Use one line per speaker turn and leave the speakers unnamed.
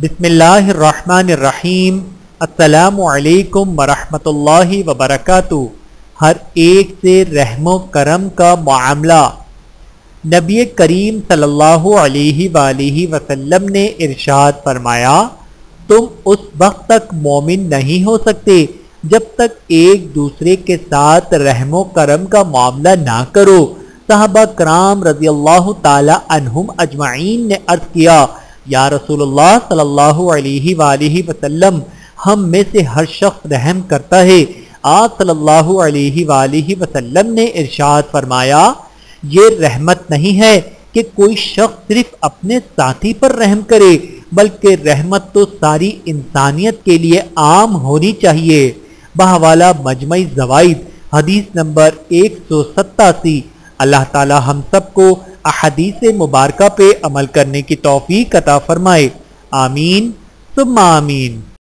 بسم اللہ الرحمن الرحیم۔ السلام علیکم ورحمۃ اللہ وبرکاتہ۔ ہر ایک سے رحم و کرم کا معاملہ۔ نبی کریم صلی اللہ علیہ وآلہ وسلم نے ارشاد فرمایا، تم اس وقت تک مومن نہیں ہو سکتے جب تک ایک دوسرے کے ساتھ رحم و کرم کا معاملہ نہ کرو۔ صحابہ کرام رضی اللہ تعالی عنہم اجمعین نے عرض کیا، یا رسول اللہ صلی اللہ علیہ وآلہ وسلم، ہم میں سے ہر شخص رحم کرتا ہے۔ آپ صلی اللہ علیہ وآلہ وسلم نے ارشاد فرمایا، یہ رحمت نہیں ہے کہ کوئی شخص صرف اپنے ساتھی پر رحم کرے، بلکہ رحمت تو ساری انسانیت کے لیے عام ہونی چاہیے۔ بحوالہ مجمع زوائد حدیث نمبر 187۔ اللہ تعالی ہم سب کو احادیث مبارکہ پہ عمل کرنے کی توفیق عطا فرمائے، آمین ثم آمین۔